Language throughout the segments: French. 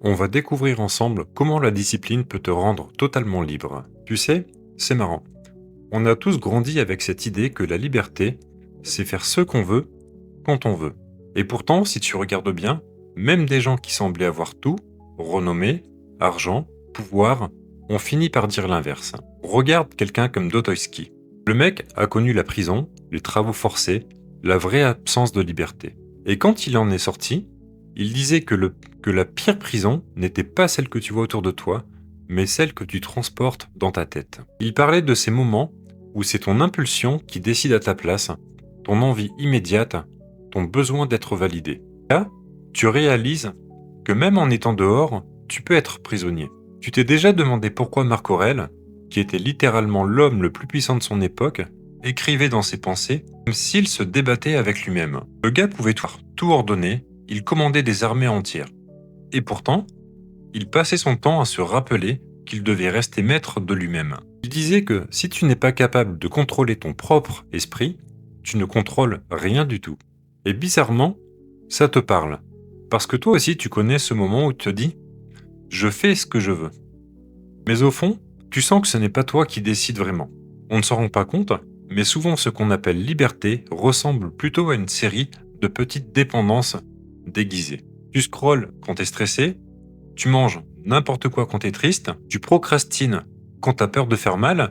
On va découvrir ensemble comment la discipline peut te rendre totalement libre. Tu sais, c'est marrant. On a tous grandi avec cette idée que la liberté, c'est faire ce qu'on veut, quand on veut. Et pourtant, si tu regardes bien, même des gens qui semblaient avoir tout, renommée, argent, pouvoir, ont fini par dire l'inverse. Regarde quelqu'un comme Dostoïevski. Le mec a connu la prison, les travaux forcés, la vraie absence de liberté. Et quand il en est sorti, il disait que la pire prison n'était pas celle que tu vois autour de toi, mais celle que tu transportes dans ta tête. Il parlait de ces moments où c'est ton impulsion qui décide à ta place, ton envie immédiate, ton besoin d'être validé. Là, tu réalises que même en étant dehors, tu peux être prisonnier. Tu t'es déjà demandé pourquoi Marc Aurèle, qui était littéralement l'homme le plus puissant de son époque, écrivait dans ses pensées comme s'il se débattait avec lui-même. Le gars pouvait tout ordonner, il commandait des armées entières. Et pourtant, il passait son temps à se rappeler qu'il devait rester maître de lui-même. Il disait que si tu n'es pas capable de contrôler ton propre esprit, tu ne contrôles rien du tout. Et bizarrement, ça te parle. Parce que toi aussi tu connais ce moment où tu te dis « je fais ce que je veux ». Mais au fond, tu sens que ce n'est pas toi qui décides vraiment. On ne s'en rend pas compte, mais souvent ce qu'on appelle liberté ressemble plutôt à une série de petites dépendances déguisées. Tu scrolles quand t'es stressé, tu manges n'importe quoi quand t'es triste, tu procrastines quand t'as peur de faire mal,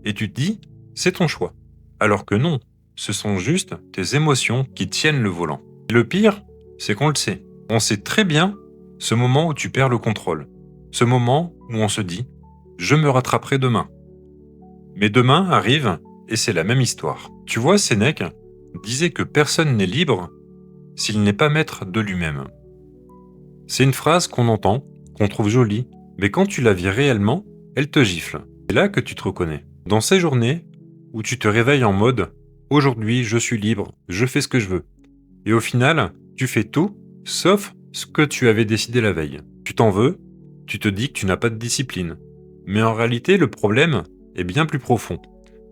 et tu te dis c'est ton choix. Alors que non, ce sont juste tes émotions qui tiennent le volant. Et le pire, c'est qu'on le sait. On sait très bien ce moment où tu perds le contrôle. Ce moment où on se dit je me rattraperai demain. Mais demain arrive et c'est la même histoire. Tu vois, Sénèque disait que personne n'est libre s'il n'est pas maître de lui-même. C'est une phrase qu'on entend, qu'on trouve jolie, mais quand tu la vis réellement, elle te gifle. C'est là que tu te reconnais. Dans ces journées où tu te réveilles en mode « aujourd'hui je suis libre, je fais ce que je veux ». Et au final, tu fais tout, sauf ce que tu avais décidé la veille. Tu t'en veux, tu te dis que tu n'as pas de discipline. Mais en réalité, le problème est bien plus profond.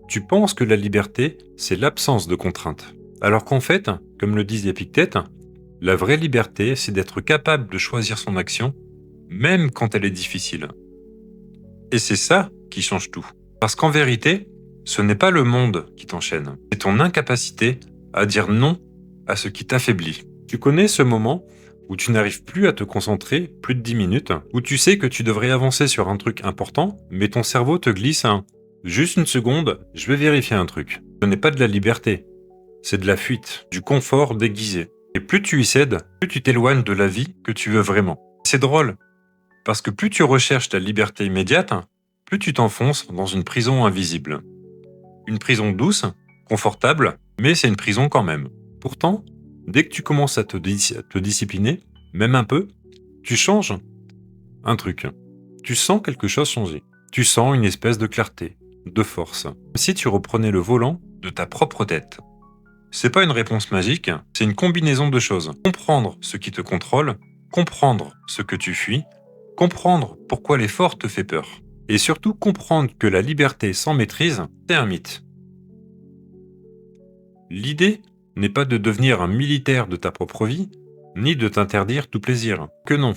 Tu penses que la liberté, c'est l'absence de contraintes. Alors qu'en fait, comme le disait Épictète, la vraie liberté, c'est d'être capable de choisir son action, même quand elle est difficile. Et c'est ça qui change tout. Parce qu'en vérité, ce n'est pas le monde qui t'enchaîne, c'est ton incapacité à dire non à ce qui t'affaiblit. Tu connais ce moment où tu n'arrives plus à te concentrer plus de 10 minutes, où tu sais que tu devrais avancer sur un truc important, mais ton cerveau te glisse un « juste une seconde, je vais vérifier un truc ». Ce n'est pas de la liberté, c'est de la fuite, du confort déguisé. Et plus tu y cèdes, plus tu t'éloignes de la vie que tu veux vraiment. C'est drôle, parce que plus tu recherches la liberté immédiate, plus tu t'enfonces dans une prison invisible. Une prison douce, confortable, mais c'est une prison quand même. Pourtant, dès que tu commences à te discipliner, même un peu, tu changes un truc. Tu sens quelque chose changer. Tu sens une espèce de clarté, de force. Comme si tu reprenais le volant de ta propre tête. C'est pas une réponse magique, c'est une combinaison de choses. Comprendre ce qui te contrôle, comprendre ce que tu fuis, comprendre pourquoi l'effort te fait peur. Et surtout comprendre que la liberté sans maîtrise, c'est un mythe. L'idée n'est pas de devenir un militaire de ta propre vie, ni de t'interdire tout plaisir. Que non.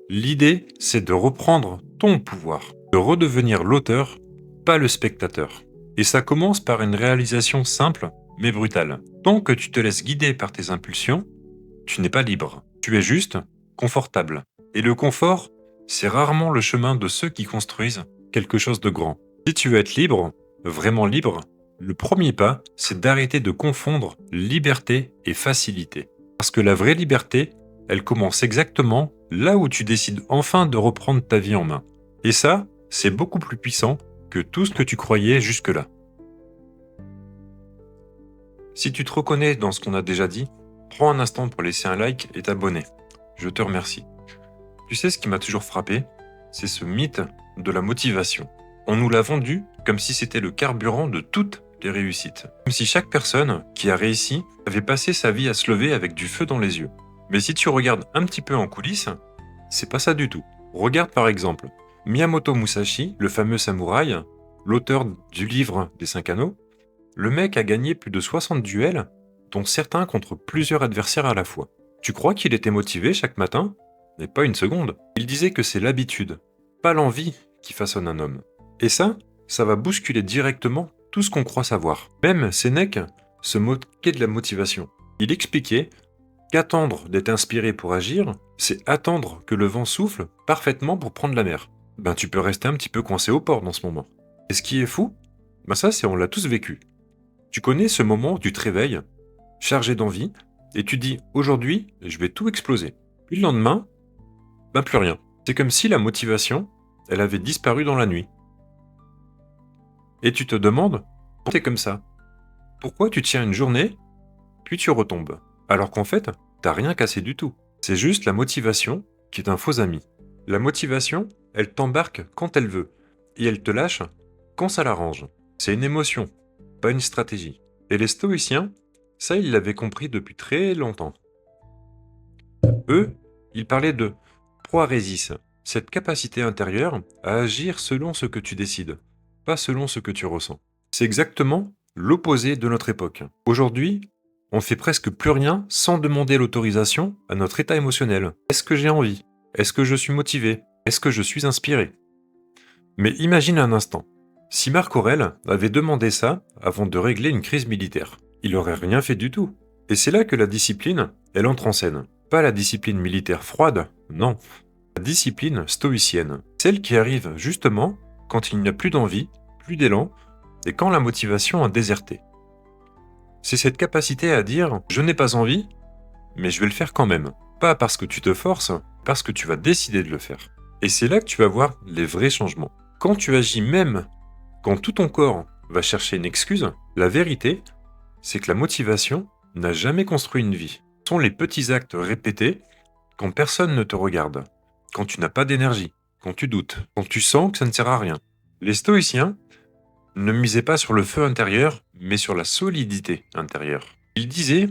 L'idée, c'est de reprendre ton pouvoir, de redevenir l'auteur, pas le spectateur. Et ça commence par une réalisation simple, mais brutale. Tant que tu te laisses guider par tes impulsions, tu n'es pas libre. Tu es juste confortable. Et le confort, c'est rarement le chemin de ceux qui construisent quelque chose de grand. Si tu veux être libre, vraiment libre, le premier pas, c'est d'arrêter de confondre liberté et facilité. Parce que la vraie liberté, elle commence exactement là où tu décides enfin de reprendre ta vie en main. Et ça, c'est beaucoup plus puissant que tout ce que tu croyais jusque-là. Si tu te reconnais dans ce qu'on a déjà dit, prends un instant pour laisser un like et t'abonner. Je te remercie. Tu sais ce qui m'a toujours frappé? C'est ce mythe de la motivation. On nous l'a vendu comme si c'était le carburant de toutes les réussites. Comme si chaque personne qui a réussi avait passé sa vie à se lever avec du feu dans les yeux. Mais si tu regardes un petit peu en coulisses, c'est pas ça du tout. Regarde par exemple Miyamoto Musashi, le fameux samouraï, l'auteur du livre des 5 anneaux. Le mec a gagné plus de 60 duels, dont certains contre plusieurs adversaires à la fois. Tu crois qu'il était motivé chaque matin? et pas une seconde. Il disait que c'est l'habitude, pas l'envie qui façonne un homme. Et ça va bousculer directement tout ce qu'on croit savoir. Même Sénèque se moquait de la motivation. Il expliquait qu'attendre d'être inspiré pour agir, c'est attendre que le vent souffle parfaitement pour prendre la mer. Ben tu peux rester un petit peu coincé au port dans ce moment. Et ce qui est fou, ben ça c'est on l'a tous vécu. Tu connais ce moment où tu te réveilles, chargé d'envie, et tu dis aujourd'hui je vais tout exploser. Puis le lendemain, ben plus rien. C'est comme si la motivation, elle avait disparu dans la nuit. Et tu te demandes, pourquoi t'es comme ça? Pourquoi tu tiens une journée, puis tu retombes? Alors qu'en fait, t'as rien cassé du tout. C'est juste la motivation qui est un faux ami. La motivation, elle t'embarque quand elle veut, et elle te lâche quand ça l'arrange. C'est une émotion, pas une stratégie. Et les stoïciens, ça ils l'avaient compris depuis très longtemps. Eux, ils parlaient de proairesis, cette capacité intérieure à agir selon ce que tu décides, pas selon ce que tu ressens. C'est exactement l'opposé de notre époque. Aujourd'hui, on fait presque plus rien sans demander l'autorisation à notre état émotionnel. Est-ce que j'ai envie? Est-ce que je suis motivé? Est-ce que je suis inspiré? Mais imagine un instant, si Marc Aurèle avait demandé ça avant de régler une crise militaire, il aurait rien fait du tout. Et c'est là que la discipline, elle entre en scène. Pas la discipline militaire froide, non. La discipline stoïcienne. Celle qui arrive justement quand il n'y a plus d'envie, plus d'élan, et quand la motivation a déserté. C'est cette capacité à dire « je n'ai pas envie, mais je vais le faire quand même ». Pas parce que tu te forces, parce que tu vas décider de le faire. Et c'est là que tu vas voir les vrais changements. Quand tu agis même, quand tout ton corps va chercher une excuse, la vérité, c'est que la motivation n'a jamais construit une vie. Ce sont les petits actes répétés quand personne ne te regarde, quand tu n'as pas d'énergie, quand tu doutes, quand tu sens que ça ne sert à rien. Les stoïciens ne misaient pas sur le feu intérieur, mais sur la solidité intérieure. Ils disaient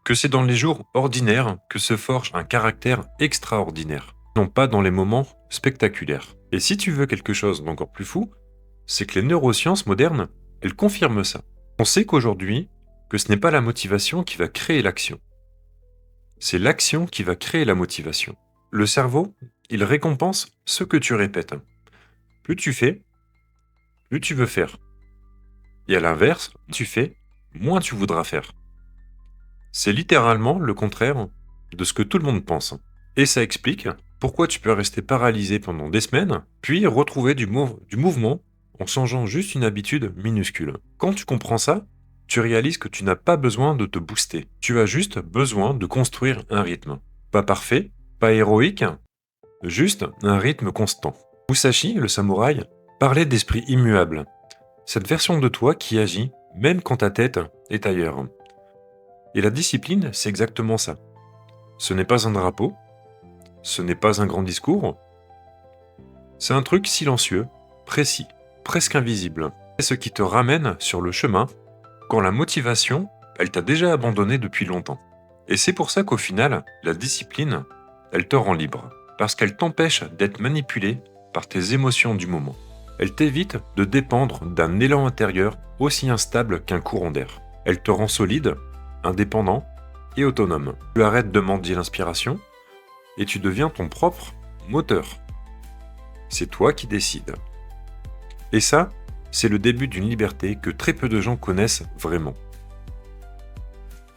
que c'est dans les jours ordinaires que se forge un caractère extraordinaire, non pas dans les moments spectaculaires. Et si tu veux quelque chose d'encore plus fou, c'est que les neurosciences modernes, elles confirment ça. On sait qu'aujourd'hui, que ce n'est pas la motivation qui va créer l'action. C'est l'action qui va créer la motivation. Le cerveau, il récompense ce que tu répètes. Plus tu fais, plus tu veux faire. Et à l'inverse, tu fais, moins tu voudras faire. C'est littéralement le contraire de ce que tout le monde pense. Et ça explique pourquoi tu peux rester paralysé pendant des semaines, puis retrouver du mouvement en changeant juste une habitude minuscule. Quand tu comprends ça, tu réalises que tu n'as pas besoin de te booster. Tu as juste besoin de construire un rythme. Pas parfait, pas héroïque, juste un rythme constant. Musashi, le samouraï, parlait d'esprit immuable. Cette version de toi qui agit même quand ta tête est ailleurs. Et la discipline, c'est exactement ça. Ce n'est pas un drapeau, ce n'est pas un grand discours, c'est un truc silencieux, précis, presque invisible. C'est ce qui te ramène sur le chemin quand la motivation, elle t'a déjà abandonné depuis longtemps. Et c'est pour ça qu'au final, la discipline, elle te rend libre. Parce qu'elle t'empêche d'être manipulé par tes émotions du moment. Elle t'évite de dépendre d'un élan intérieur aussi instable qu'un courant d'air. Elle te rend solide, indépendant et autonome. Tu arrêtes de mendier l'inspiration et tu deviens ton propre moteur. C'est toi qui décides. Et ça, c'est le début d'une liberté que très peu de gens connaissent vraiment.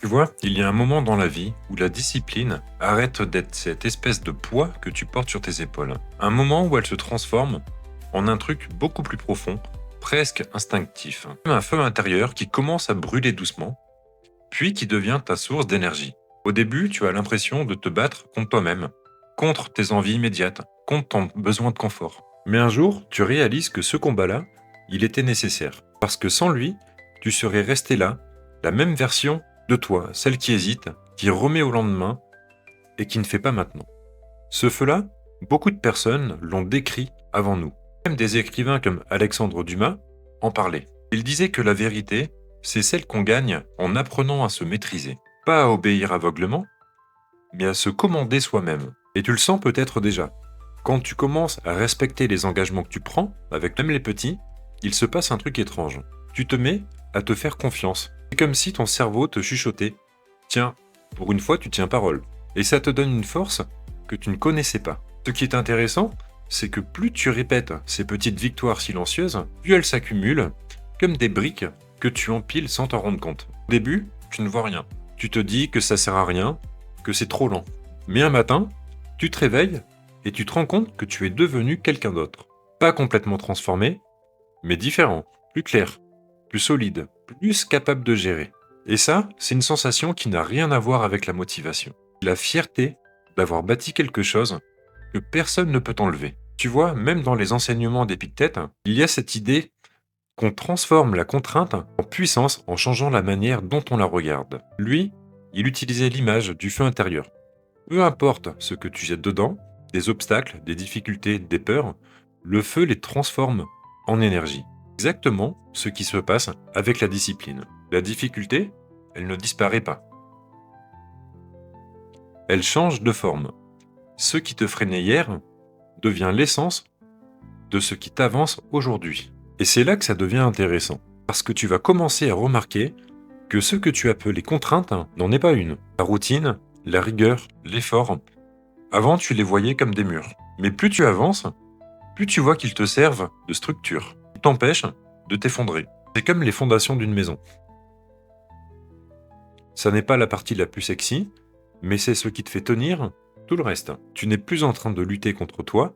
Tu vois, il y a un moment dans la vie où la discipline arrête d'être cette espèce de poids que tu portes sur tes épaules. Un moment où elle se transforme en un truc beaucoup plus profond, presque instinctif. Comme un feu intérieur qui commence à brûler doucement, puis qui devient ta source d'énergie. Au début, tu as l'impression de te battre contre toi-même, contre tes envies immédiates, contre ton besoin de confort. Mais un jour, tu réalises que ce combat-là, il était nécessaire. Parce que sans lui, tu serais resté là, la même version de toi, celle qui hésite, qui remet au lendemain et qui ne fait pas maintenant. Ce feu-là, beaucoup de personnes l'ont décrit avant nous. Même des écrivains comme Alexandre Dumas en parlaient. Il disait que la vérité, c'est celle qu'on gagne en apprenant à se maîtriser. Pas à obéir aveuglement, mais à se commander soi-même. Et tu le sens peut-être déjà. Quand tu commences à respecter les engagements que tu prends, avec même les petits, il se passe un truc étrange. Tu te mets à te faire confiance. C'est comme si ton cerveau te chuchotait « Tiens, pour une fois tu tiens parole ». Et ça te donne une force que tu ne connaissais pas. Ce qui est intéressant, c'est que plus tu répètes ces petites victoires silencieuses, plus elles s'accumulent comme des briques que tu empiles sans t'en rendre compte. Au début, tu ne vois rien. Tu te dis que ça sert à rien, que c'est trop lent. Mais un matin, tu te réveilles et tu te rends compte que tu es devenu quelqu'un d'autre. Pas complètement transformé, mais différent, plus clair, plus solide, plus capable de gérer. Et ça, c'est une sensation qui n'a rien à voir avec la motivation. La fierté d'avoir bâti quelque chose que personne ne peut enlever. Tu vois, même dans les enseignements d'Épictète, il y a cette idée qu'on transforme la contrainte en puissance en changeant la manière dont on la regarde. Lui, il utilisait l'image du feu intérieur. Peu importe ce que tu jettes dedans, des obstacles, des difficultés, des peurs, le feu les transforme en énergie. Exactement ce qui se passe avec la discipline. La difficulté, elle ne disparaît pas. Elle change de forme. Ce qui te freinait hier devient l'essence de ce qui t'avance aujourd'hui. Et c'est là que ça devient intéressant. Parce que tu vas commencer à remarquer que ce que tu appelais contrainte n'en est pas une. La routine, la rigueur, l'effort, avant tu les voyais comme des murs. Mais plus tu avances, plus tu vois qu'ils te servent de structure. Ils t'empêchent de t'effondrer. C'est comme les fondations d'une maison. Ça n'est pas la partie la plus sexy, mais c'est ce qui te fait tenir tout le reste. Tu n'es plus en train de lutter contre toi,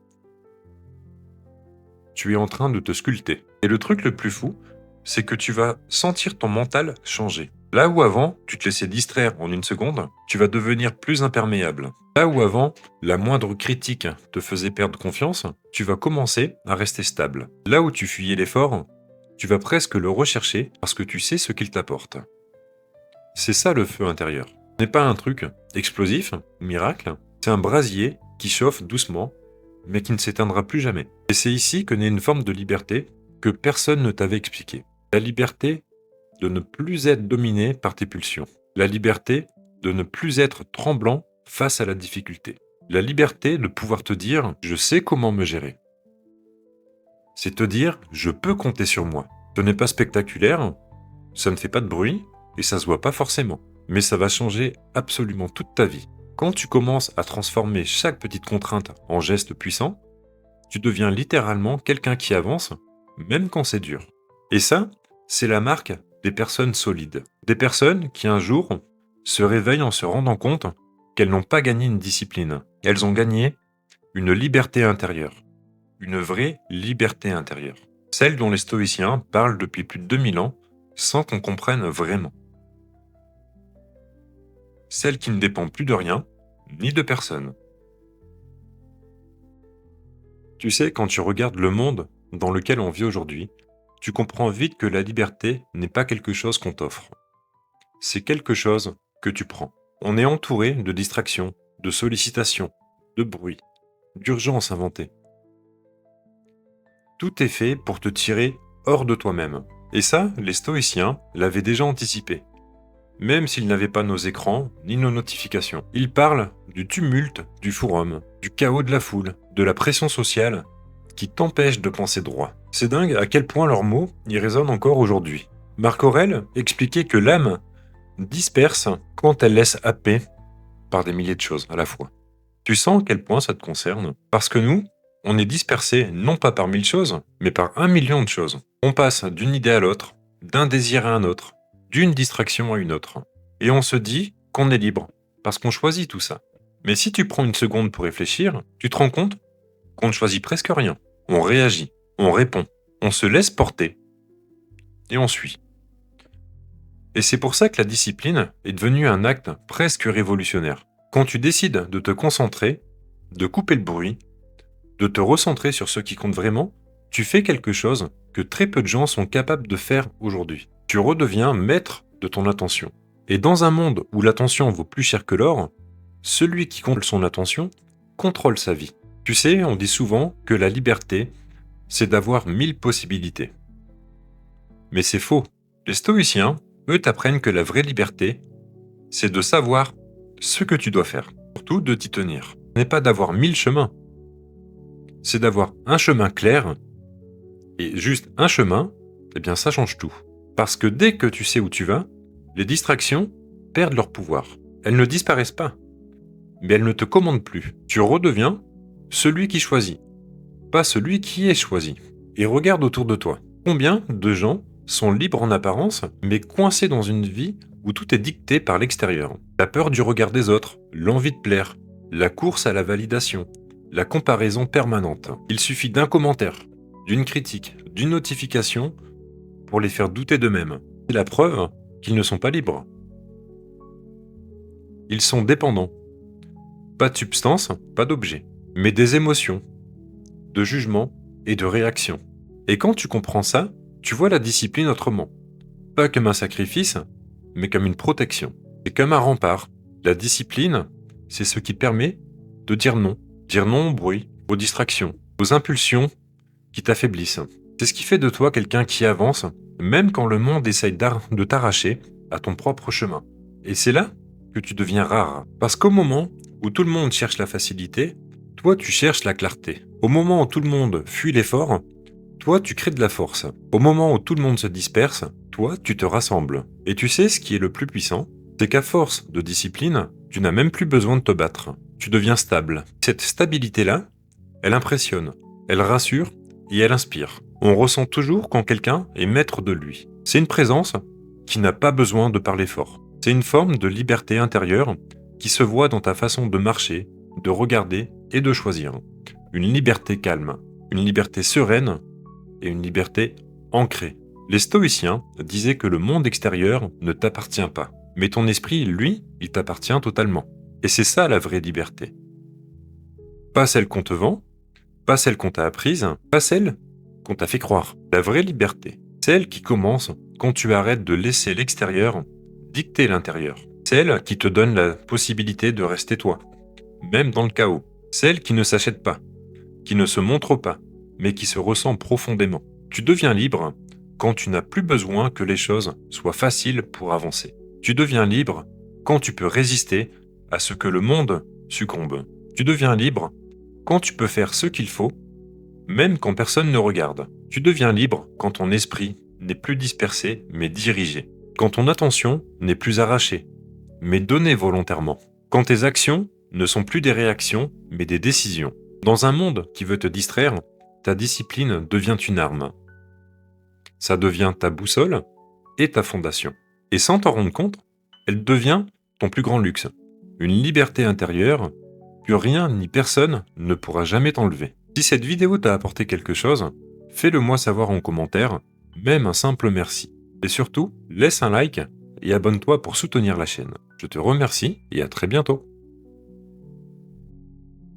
tu es en train de te sculpter. Et le truc le plus fou, c'est que tu vas sentir ton mental changer. Là où avant, tu te laissais distraire en une seconde, tu vas devenir plus imperméable. Là où avant, la moindre critique te faisait perdre confiance, tu vas commencer à rester stable. Là où tu fuyais l'effort, tu vas presque le rechercher parce que tu sais ce qu'il t'apporte. C'est ça le feu intérieur. Ce n'est pas un truc explosif, miracle, c'est un brasier qui chauffe doucement, mais qui ne s'éteindra plus jamais. Et c'est ici que naît une forme de liberté que personne ne t'avait expliqué. La liberté de ne plus être dominé par tes pulsions. La liberté de ne plus être tremblant face à la difficulté. La liberté de pouvoir te dire « je sais comment me gérer ». C'est te dire « je peux compter sur moi ». Ce n'est pas spectaculaire, ça ne fait pas de bruit et ça se voit pas forcément. Mais ça va changer absolument toute ta vie. Quand tu commences à transformer chaque petite contrainte en geste puissant, tu deviens littéralement quelqu'un qui avance, même quand c'est dur. Et ça, c'est la marque des personnes solides. Des personnes qui un jour se réveillent en se rendant compte qu'elles n'ont pas gagné une discipline. Elles ont gagné une liberté intérieure. Une vraie liberté intérieure. Celle dont les stoïciens parlent depuis plus de 2000 ans sans qu'on comprenne vraiment. Celle qui ne dépend plus de rien, ni de personne. Tu sais, quand tu regardes le monde dans lequel on vit aujourd'hui, tu comprends vite que la liberté n'est pas quelque chose qu'on t'offre. C'est quelque chose que tu prends. On est entouré de distractions, de sollicitations, de bruit, d'urgences inventées. Tout est fait pour te tirer hors de toi-même. Et ça, les stoïciens l'avaient déjà anticipé. Même s'ils n'avaient pas nos écrans ni nos notifications. Ils parlent du tumulte du forum, du chaos de la foule, de la pression sociale qui t'empêche de penser droit. C'est dingue à quel point leurs mots y résonnent encore aujourd'hui. Marc Aurèle expliquait que l'âme disperse quand elle laisse happer par des milliers de choses à la fois. Tu sens à quel point ça te concerne? Parce que nous, on est dispersés non pas par 1000 choses, mais par 1 million de choses. On passe d'une idée à l'autre, d'un désir à un autre, d'une distraction à une autre. Et on se dit qu'on est libre, parce qu'on choisit tout ça. Mais si tu prends une seconde pour réfléchir, tu te rends compte qu'on ne choisit presque rien. On réagit, on répond, on se laisse porter, et on suit. Et c'est pour ça que la discipline est devenue un acte presque révolutionnaire. Quand tu décides de te concentrer, de couper le bruit, de te recentrer sur ce qui compte vraiment, tu fais quelque chose que très peu de gens sont capables de faire aujourd'hui. Tu redeviens maître de ton attention. Et dans un monde où l'attention vaut plus cher que l'or, celui qui contrôle son attention contrôle sa vie. Tu sais, on dit souvent que la liberté, c'est d'avoir 1000 possibilités. Mais c'est faux. Les stoïciens, eux, t'apprennent que la vraie liberté, c'est de savoir ce que tu dois faire, surtout de t'y tenir. Ce n'est pas d'avoir 1000 chemins, c'est d'avoir un chemin clair, et juste un chemin, eh bien ça change tout. Parce que dès que tu sais où tu vas, les distractions perdent leur pouvoir. Elles ne disparaissent pas, mais elle ne te commande plus. Tu redeviens celui qui choisit, pas celui qui est choisi. Et regarde autour de toi. Combien de gens sont libres en apparence, mais coincés dans une vie où tout est dicté par l'extérieur? La peur du regard des autres, l'envie de plaire, la course à la validation, la comparaison permanente. Il suffit d'un commentaire, d'une critique, d'une notification pour les faire douter d'eux-mêmes. C'est la preuve qu'ils ne sont pas libres. Ils sont dépendants. Pas de substance, pas d'objet, mais des émotions, de jugement et de réaction. Et quand tu comprends ça, tu vois la discipline autrement. Pas comme un sacrifice, mais comme une protection. Et comme un rempart. La discipline, c'est ce qui permet de dire non au bruit, aux distractions, aux impulsions qui t'affaiblissent. C'est ce qui fait de toi quelqu'un qui avance, même quand le monde essaye de t'arracher à ton propre chemin. Et c'est là que tu deviens rare. Parce qu'au moment où tout le monde cherche la facilité, toi tu cherches la clarté. Au moment où tout le monde fuit l'effort, toi tu crées de la force. Au moment où tout le monde se disperse, toi tu te rassembles. Et tu sais ce qui est le plus puissant? C'est qu'à force de discipline, tu n'as même plus besoin de te battre. Tu deviens stable. Cette stabilité-là, elle impressionne, elle rassure et elle inspire. On ressent toujours quand quelqu'un est maître de lui. C'est une présence qui n'a pas besoin de parler fort. C'est une forme de liberté intérieure qui se voit dans ta façon de marcher, de regarder et de choisir. Une liberté calme, une liberté sereine et une liberté ancrée. Les stoïciens disaient que le monde extérieur ne t'appartient pas, mais ton esprit, lui, il t'appartient totalement. Et c'est ça la vraie liberté. Pas celle qu'on te vend, pas celle qu'on t'a apprise, pas celle qu'on t'a fait croire. La vraie liberté, celle qui commence quand tu arrêtes de laisser l'extérieur dicter l'intérieur. Celle qui te donne la possibilité de rester toi, même dans le chaos. Celle qui ne s'achète pas, qui ne se montre pas, mais qui se ressent profondément. Tu deviens libre quand tu n'as plus besoin que les choses soient faciles pour avancer. Tu deviens libre quand tu peux résister à ce que le monde succombe. Tu deviens libre quand tu peux faire ce qu'il faut, même quand personne ne regarde. Tu deviens libre quand ton esprit n'est plus dispersé, mais dirigé. Quand ton attention n'est plus arrachée, mais donnée volontairement. Quand tes actions ne sont plus des réactions, mais des décisions. Dans un monde qui veut te distraire, ta discipline devient une arme. Ça devient ta boussole et ta fondation. Et sans t'en rendre compte, elle devient ton plus grand luxe. Une liberté intérieure que rien ni personne ne pourra jamais t'enlever. Si cette vidéo t'a apporté quelque chose, fais-le moi savoir en commentaire, même un simple merci. Et surtout, laisse un like et abonne-toi pour soutenir la chaîne. Je te remercie et à très bientôt.